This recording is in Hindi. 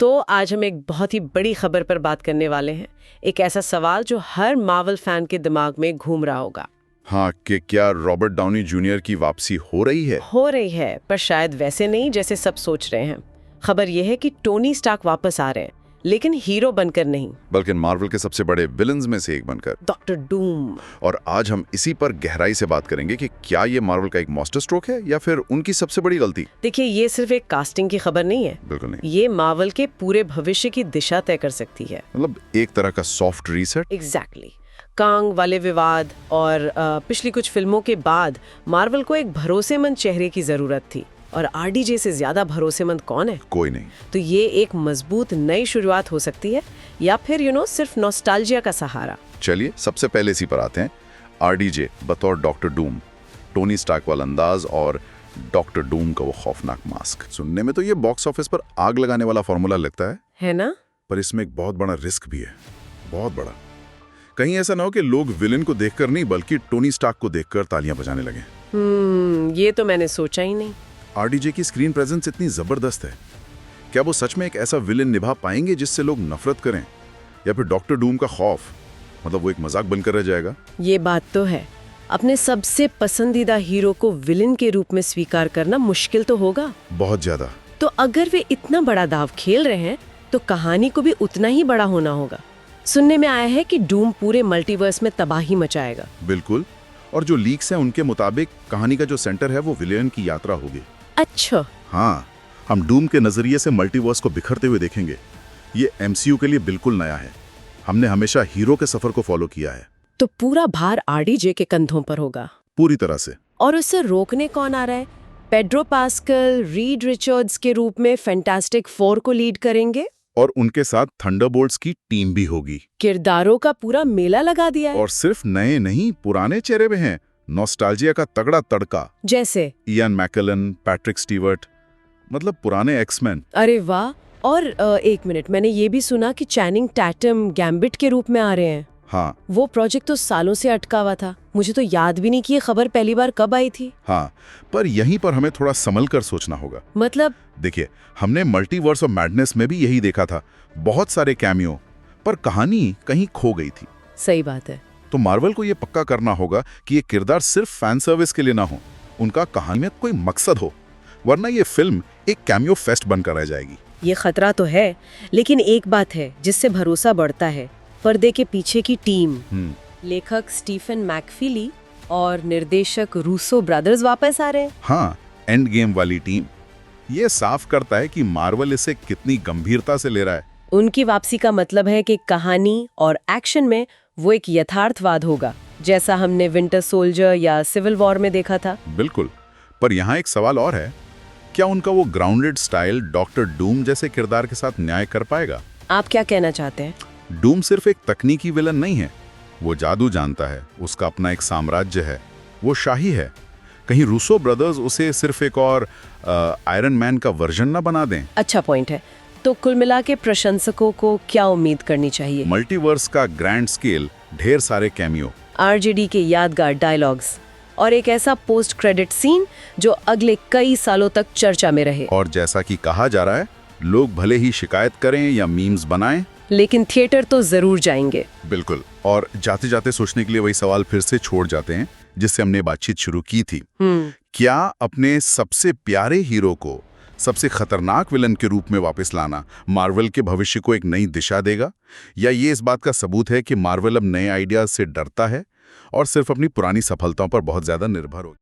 तो आज हम एक बहुत ही बड़ी खबर पर बात करने वाले हैं। एक ऐसा सवाल जो हर मार्वल फैन के दिमाग में घूम रहा होगा। हाँ, कि क्या रॉबर्ट डाउनी जूनियर की वापसी हो रही है? हो रही है, पर शायद वैसे नहीं जैसे सब सोच रहे हैं। खबर यह है कि टोनी स्टार्क वापस आ रहे हैं, लेकिन हीरो बनकर नहीं, बल्कि मार्वल के सबसे बड़े विलन्स में से एक बनकर, डॉक्टर डूम। और आज हम इसी पर गहराई से बात करेंगे कि क्या ये मार्वल का एक मास्टर स्ट्रोक है या फिर उनकी सबसे बड़ी गलती। देखिए, ये सिर्फ एक कास्टिंग की खबर नहीं है। बिल्कुल नहीं। ये मार्वल के पूरे भविष्य की दिशा तय कर सकती है। मतलब एक तरह का सॉफ्ट रीसेट। एग्जैक्टली। कांग वाले विवाद और पिछली कुछ फिल्मों के बाद मार्वल को एक भरोसेमंद चेहरे की जरूरत थी, और आरडीजे से ज्यादा भरोसेमंद कौन है? कोई नहीं। तो ये एक मजबूत नई शुरुआत हो सकती है, या फिर सिर्फ नॉस्टैल्जिया का सहारा। चलिए सबसे पहले इसी पर आते हैं। आरडीजे बतौर डॉक्टर डूम, टोनी स्टार्क वाला अंदाज और डॉक्टर डूम का वो खौफनाक मास्क। सुनने में तो ये बॉक्स ऑफिस पर आग लगाने वाला फॉर्मूला लगता है ना? पर इसमें एक बहुत बड़ा रिस्क भी है, बहुत बड़ा। कहीं ऐसा ना हो कि लोग विलेन को देखकर नहीं बल्कि टोनी स्टार्क को देखकर तालियां बजाने लगे। ये तो मैंने सोचा ही नहीं। आरडीजे की स्क्रीन प्रेजेंस इतनी जबरदस्त है, क्या वो सच में एक ऐसा विलेन निभा पाएंगे जिससे लोग नफरत करें, या फिर डॉक्टर डूम का खौफ मतलब वो एक मजाक बनकर रह जाएगा? ये बात तो है, अपने सबसे पसंदीदा हीरो को विलेन के रूप में स्वीकार करना मुश्किल तो होगा, बहुत ज्यादा। तो अगर वे इतना बड़ा दाव खेल रहे हैं तो कहानी को भी उतना ही बड़ा होना होगा। सुनने में आया है कि डूम पूरे मल्टीवर्स में तबाही मचाएगा। बिल्कुल, और जो लीक्स हैं उनके मुताबिक कहानी का जो सेंटर है वो विलेन की यात्रा होगी। अच्छा। हाँ, हम डूम के नजरिए से मल्टीवर्स को बिखरते हुए देखेंगे। ये एमसीयू के लिए बिल्कुल नया है। हमने हमेशा हीरो के सफर को फॉलो किया है। तो पूरा भार आरडीजे के कंधों पर होगा पूरी तरह से। और उसे रोकने कौन आ रहा है? पेड्रो पास्कल रीड रिचर्ड्स के रूप में फैंटास्टिक फोर को लीड करेंगे, और उनके साथ थंडरबोल्ट्स की टीम भी होगी। किरदारों का पूरा मेला लगा दिया है। और सिर्फ नए नहीं, पुराने चेहरे भी हैं। नॉस्टैल्जिया का तगड़ा तड़का, जैसे इयान मैकेलन, पैट्रिक स्टीवर्ट, मतलब पुराने एक्समैन। अरे वाह। और एक मिनट, मैंने ये भी सुना कि चैनिंग टैटम गैम्बिट के रूप में आ रहे हैं। हाँ, वो प्रोजेक्ट तो सालों से अटका हुआ था। मुझे तो याद भी नहीं कि ये खबर पहली बार कब आई थी। हाँ, पर यहीं पर हमें थोड़ा संभल कर सोचना होगा। मतलब? देखिए, हमने मल्टीवर्स ऑफ मैडनेस में भी यही देखा था, बहुत सारे कैमियो, पर कहानी कहीं खो गई थी। सही बात है। तो मार्वल को ये पक्का करना होगा कि ये किरदार सिर्फ फैन सर्विस के लिए ना हो, उनका कहानी में कोई मकसद हो, वरना ये फिल्म एक कैमियो फेस्ट बनकर रह जाएगी। ये खतरा तो है, लेकिन एक बात है जिससे भरोसा बढ़ता है, पर्दे के पीछे की टीम। लेखक स्टीफन मैकफीली और निर्देशक रूसो ब्रदर्स वापस आ रहे हैं। हाँ, एंड गेम वाली टीम। ये साफ करता है कि मार्वल इसे कितनी गंभीरता से ले रहा है। उनकी वापसी का मतलब है कि कहानी और एक्शन में वो एक यथार्थवाद होगा, जैसा हमने विंटर सोल्जर या सिविल वॉर में देखा था। बिल्कुल, पर यहाँ एक सवाल और है, क्या उनका वो ग्राउंडेड स्टाइल डॉक्टर डूम जैसे किरदार के साथ न्याय कर पाएगा? आप क्या कहना चाहते हैं? डूम सिर्फ एक तकनीकी विलन नहीं है, वो जादू जानता है, उसका अपना एक साम्राज्य है, वो शाही है। कहीं रूसो ब्रदर्स उसे सिर्फ एक और आयरन मैन का वर्जन ना बना दें। अच्छा पॉइंट है। तो कुल मिला के प्रशंसकों को क्या उम्मीद करनी चाहिए? मल्टीवर्स का ग्रैंड स्केल, ढेर सारे कैमियो, आरजेडी के यादगार डायलॉग्स और एक ऐसा पोस्ट क्रेडिट सीन जो अगले कई सालों तक चर्चा में रहे। और जैसा कि कहा जा रहा है, लोग भले ही शिकायत करें या मीम्स बनाएं, लेकिन थिएटर तो जरूर जाएंगे। बिल्कुल। और जाते जाते सोचने के लिए वही सवाल फिर से छोड़ जाते हैं जिससे हमने बातचीत शुरू की थी। क्या अपने सबसे प्यारे हीरो को सबसे खतरनाक विलन के रूप में वापस लाना मार्वल के भविष्य को एक नई दिशा देगा, या ये इस बात का सबूत है कि मार्वल अब नए आइडियाज से डरता है और सिर्फ अपनी पुरानी सफलताओं पर बहुत ज्यादा निर्भर हो?